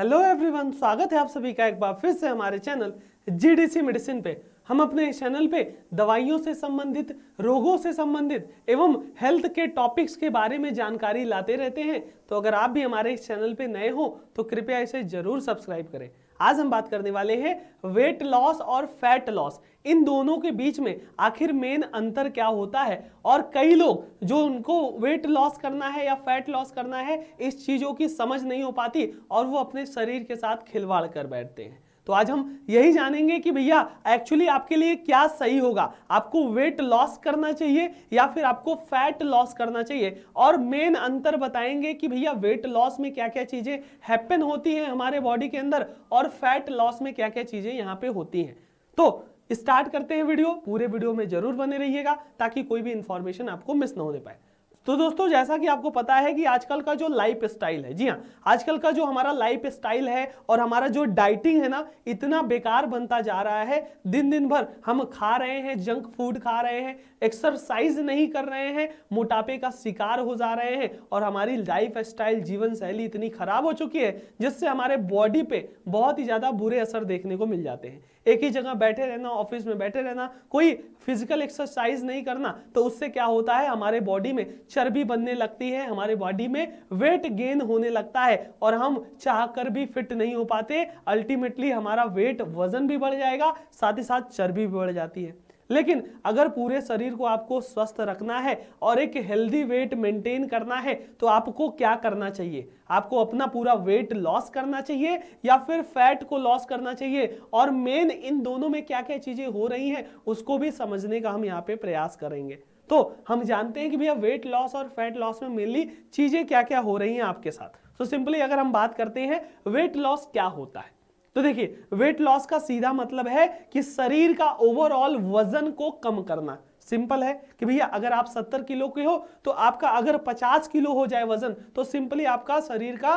Hello everyone, स्वागत है आप सभी का एक बार फिर से हमारे चैनल जीडीसी मेडिसिन पे। हम अपने इस चैनल पे दवाइयों से संबंधित, रोगों से संबंधित एवं हेल्थ के टॉपिक्स के बारे में जानकारी लाते रहते हैं। तो अगर आप भी हमारे इस चैनल पे नए हो तो कृपया इसे जरूर सब्सक्राइब करें। आज हम बात करने वाले हैं वेट लॉस और फैट लॉस, इन दोनों के बीच में आखिर मेन अंतर क्या होता है। और कई लोग जो उनको वेट लॉस करना है या फैट लॉस करना है, इस चीजों की समझ नहीं हो पाती और वो अपने शरीर के साथ खिलवाड़ कर बैठते हैं। तो आज हम यही जानेंगे कि भैया एक्चुअली आपके लिए क्या सही होगा, आपको वेट लॉस करना चाहिए या फिर आपको फैट लॉस करना चाहिए। और मेन अंतर बताएंगे कि भैया वेट लॉस में क्या क्या चीजें हैपन होती हैं हमारे बॉडी के अंदर और फैट लॉस में क्या क्या चीजें यहां पे होती हैं। तो स्टार्ट करते हैं वीडियो। पूरे वीडियो में जरूर बने रहिएगा ताकि कोई भी इंफॉर्मेशन आपको मिस ना होने पाए। तो दोस्तों, जैसा कि आपको पता है कि आजकल का जो लाइफ स्टाइल है, जी हाँ, आजकल का जो हमारा लाइफ स्टाइल है और हमारा जो डाइटिंग है ना, इतना बेकार बनता जा रहा है। दिन दिन भर हम खा रहे हैं, जंक फूड खा रहे हैं, एक्सरसाइज नहीं कर रहे हैं, मोटापे का शिकार हो जा रहे हैं और हमारी लाइफ स्टाइल, जीवन शैली इतनी खराब हो चुकी है जिससे हमारे बॉडी पे बहुत ही ज्यादा बुरे असर देखने को मिल जाते हैं। एक ही जगह बैठे रहना, ऑफिस में बैठे रहना, कोई फिजिकल एक्सरसाइज नहीं करना, तो उससे क्या होता है, हमारे बॉडी में चर्बी बनने लगती है, हमारे बॉडी में वेट गेन होने लगता है और हम चाहकर भी फिट नहीं हो पाते। अल्टीमेटली हमारा वेट, वजन भी बढ़ जाएगा, साथ ही साथ चर्बी भी बढ़ जाती है। लेकिन अगर पूरे शरीर को आपको स्वस्थ रखना है और एक हेल्दी वेट मेंटेन करना है तो आपको क्या करना चाहिए, आपको अपना पूरा वेट लॉस करना चाहिए या फिर फैट को लॉस करना चाहिए। और मेन इन दोनों में क्या क्या चीजें हो रही हैं उसको भी समझने का हम यहाँ पे प्रयास करेंगे। तो हम जानते हैं कि भैया वेट लॉस और फैट लॉस में मेनली चीजें क्या क्या हो रही हैं आपके साथ। तो सिंपली अगर हम बात करते हैं वेट लॉस क्या होता है, तो देखिए, वेट लॉस का सीधा मतलब है कि शरीर का ओवरऑल वजन को कम करना। सिंपल है कि भैया अगर आप 70 किलो के हो तो आपका अगर 50 किलो हो जाए वजन, तो सिंपली आपका शरीर का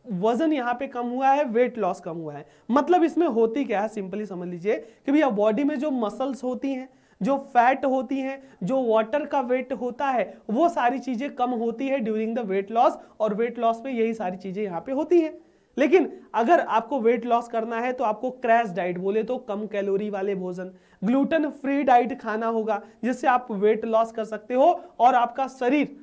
वजन यहां पे कम हुआ है, वेट लॉस कम हुआ है। मतलब इसमें होती क्या है, सिंपली समझ लीजिए कि भैया बॉडी में जो मसल्स होती हैं, जो फैट होती हैं, जो वाटर का वेट होता है, वो सारी चीजें कम होती है ड्यूरिंग द वेट लॉस। और वेट लॉस में यही सारी चीजें यहां पे होती हैं। लेकिन अगर आपको वेट लॉस करना है तो आपको क्रैश डाइट, बोले तो कम कैलोरी वाले भोजन, ग्लूटेन फ्री डाइट खाना होगा, जिससे आप वेट लॉस कर सकते हो और आपका शरीर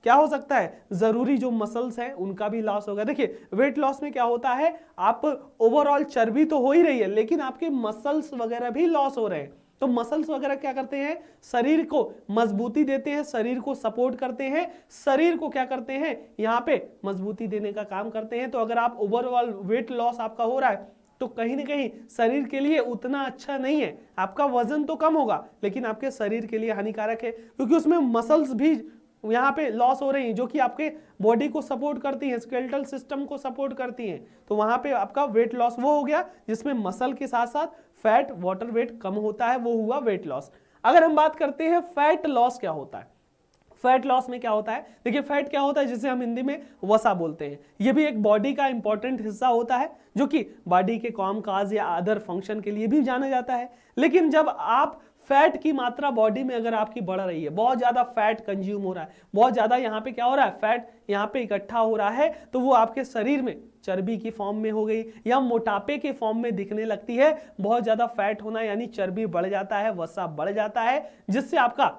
क्या हो सकता है, जरूरी जो मसल्स हैं उनका भी लॉस होगा। देखिए, वेट लॉस में क्या होता है, आप ओवरऑल चर्बी तो हो ही रही है लेकिन आपके मसल्स वगैरह भी लॉस हो रहे हैं। तो मसल्स वगैरह क्या करते हैं, शरीर को मजबूती देते हैं, शरीर को सपोर्ट करते हैं, शरीर को क्या करते हैं, यहाँ पे मजबूती देने का काम करते हैं। तो अगर आप ओवरऑल वेट लॉस आपका हो रहा है तो कहीं ना कहीं शरीर के लिए उतना अच्छा नहीं है। आपका वजन तो कम होगा लेकिन आपके शरीर के लिए हानिकारक है, क्योंकि उसमें मसल्स भी यहाँ पे लॉस हो रही हैं जो कि आपके बॉडी को सपोर्ट करती हैं, स्केलेटल सिस्टम को सपोर्ट करती हैं। तो वहां पे आपका वेट लॉस वो हो गया जिसमें मसल के साथ साथ फैट, वाटर वेट कम होता है, वो हुआ वेट लॉस। अगर हम बात करते हैं फैट लॉस क्या होता है, फैट लॉस में क्या होता है, देखिए फैट क्या होता है, जिसे हम हिंदी में वसा बोलते हैं। यह भी एक बॉडी का इंपॉर्टेंट हिस्सा होता है जो कि बॉडी के काम काज या अदर फंक्शन के लिए भी जाना जाता है। लेकिन जब आप फैट की मात्रा बॉडी में अगर आपकी बढ़ रही है, बहुत ज्यादा फैट कंज्यूम हो रहा है, बहुत ज्यादा यहाँ पे क्या हो रहा है, फैट यहाँ पे इकट्ठा हो रहा है, तो वो आपके शरीर में चर्बी की फॉर्म में हो गई या मोटापे के फॉर्म में दिखने लगती है। बहुत ज्यादा फैट होना यानी चर्बी बढ़ जाता है, वसा बढ़ जाता है, जिससे आपका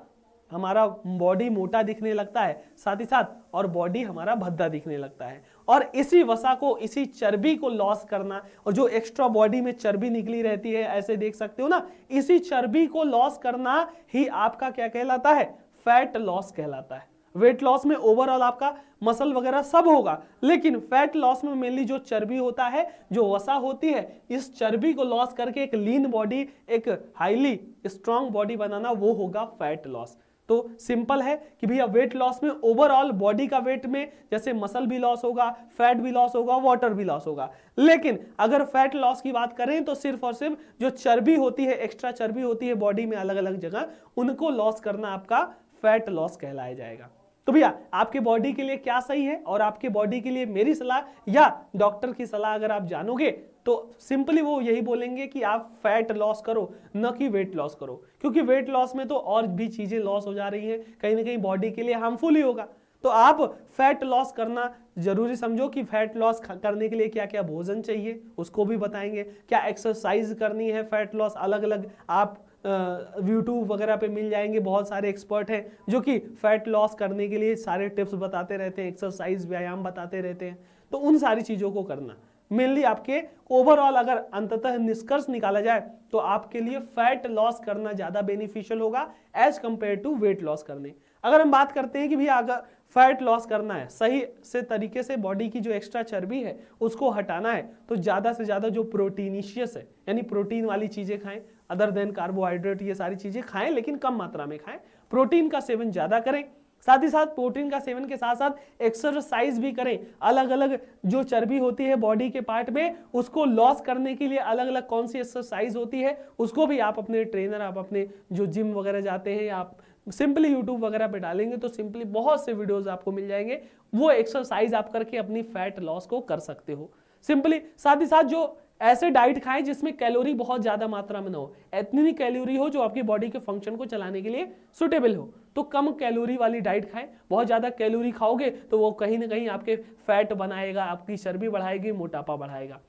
हमारा बॉडी मोटा दिखने लगता है, साथ ही साथ और बॉडी हमारा भद्दा दिखने लगता है। और इसी वसा को, इसी चर्बी को लॉस करना, और जो एक्स्ट्रा बॉडी में चर्बी निकली रहती है, ऐसे देख सकते हो ना, इसी चर्बी को लॉस करना ही आपका क्या कहलाता है, फैट लॉस कहलाता है। वेट लॉस में ओवरऑल आपका मसल वगैरह सब होगा, लेकिन फैट लॉस में मेनली जो चर्बी होता है, जो वसा होती है, इस चर्बी को लॉस करके एक लीन बॉडी, एक हाईली स्ट्रांग बॉडी बनाना, वो होगा फैट लॉस। तो सिंपल है कि भैया वेट लॉस में ओवरऑल बॉडी का वेट में जैसे मसल भी लॉस होगा, फैट भी लॉस होगा, वाटर भी लॉस होगा। लेकिन अगर फैट लॉस की बात करें तो सिर्फ और सिर्फ जो चर्बी होती है, एक्स्ट्रा चर्बी होती है बॉडी में अलग अलग जगह, उनको लॉस करना आपका फैट लॉस कहलाया जाएगा। तो भैया आपके बॉडी के लिए क्या सही है और आपके बॉडी के लिए मेरी सलाह या डॉक्टर की सलाह अगर आप जानोगे तो सिंपली वो यही बोलेंगे कि आप फैट लॉस करो, न कि वेट लॉस करो, क्योंकि वेट लॉस में तो और भी चीजें लॉस हो जा रही हैं, कहीं ना कहीं बॉडी के लिए हार्मफुल ही होगा। तो आप फैट लॉस करना जरूरी समझो कि फैट लॉस करने के लिए क्या क्या भोजन चाहिए उसको भी बताएंगे, क्या एक्सरसाइज करनी है फैट लॉस, अलग अलग आप यूट्यूब वगैरह पे मिल जाएंगे, बहुत सारे एक्सपर्ट हैं जो कि फैट लॉस करने के लिए सारे टिप्स बताते रहते हैं, एक्सरसाइज व्यायाम बताते रहते हैं। तो उन सारी चीज़ों को करना मेनली आपके ओवरऑल अगर अंततः निष्कर्ष निकाला जाए तो आपके लिए फैट लॉस करना ज़्यादा बेनिफिशियल होगा as compare to weight loss करने। अगर हम बात करते हैं कि भैया अगर फैट लॉस करना है, सही से तरीके से बॉडी की जो एक्स्ट्रा चर्बी है उसको हटाना है, तो ज़्यादा से ज़्यादा जो प्रोटीनिशियस है यानी प्रोटीन वाली चीज़ें खाएं, अदर देन कार्बोहाइड्रेट, ये सारी चीज़ें खाएं लेकिन कम मात्रा में खाएं, प्रोटीन का सेवन ज़्यादा करें, साथ ही साथ प्रोटीन का सेवन के साथ साथ एक्सरसाइज भी करें। अलग अलग जो चर्बी होती है बॉडी के पार्ट में उसको लॉस करने के लिए अलग अलग कौन सी एक्सरसाइज होती है उसको भी आप अपने ट्रेनर, आप अपने जो जिम वगैरह जाते हैं, आप सिंपली यूट्यूब वगैरह पे डालेंगे तो सिंपली बहुत से वीडियोस आपको मिल जाएंगे, वो एक्सरसाइज आप करके अपनी फैट लॉस को कर सकते हो सिंपली। साथ ही साथ जो ऐसे डाइट खाएं जिसमें कैलोरी बहुत ज्यादा मात्रा में ना हो, इतनी कैलोरी हो जो आपकी बॉडी के फंक्शन को चलाने के लिए सुटेबल हो, तो कम कैलोरी वाली डाइट खाएं। बहुत ज्यादा कैलोरी खाओगे तो वो कहीं ना कहीं आपके फैट बनाएगा, आपकी चर्बी बढ़ाएगी, मोटापा बढ़ाएगा।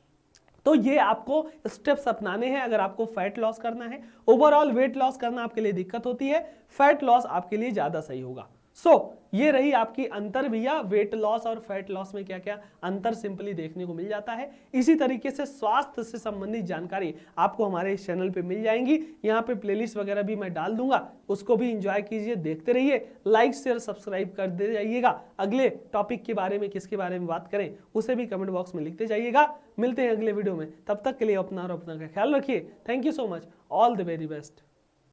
तो ये आपको स्टेप्स अपनाने हैं अगर आपको फैट लॉस करना है। ओवरऑल वेट लॉस करना आपके लिए दिक्कत होती है, फैट लॉस आपके लिए ज्यादा सही होगा। ये रही आपकी अंतर भैया, वेट लॉस और फैट लॉस में क्या क्या अंतर सिंपली देखने को मिल जाता है। इसी तरीके से स्वास्थ्य से संबंधित जानकारी आपको हमारे इस चैनल पे मिल जाएंगी, यहाँ पे प्लेलिस्ट वगैरह भी मैं डाल दूंगा, उसको भी एंजॉय कीजिए, देखते रहिए, लाइक शेयर सब्सक्राइब कर दे जाइएगा। अगले टॉपिक के बारे में किसके बारे में बात करें उसे भी कमेंट बॉक्स में लिखते जाइएगा। मिलते हैं अगले वीडियो में, तब तक के लिए अपना और अपना का ख्याल रखिए। Thank you so much, all the very best.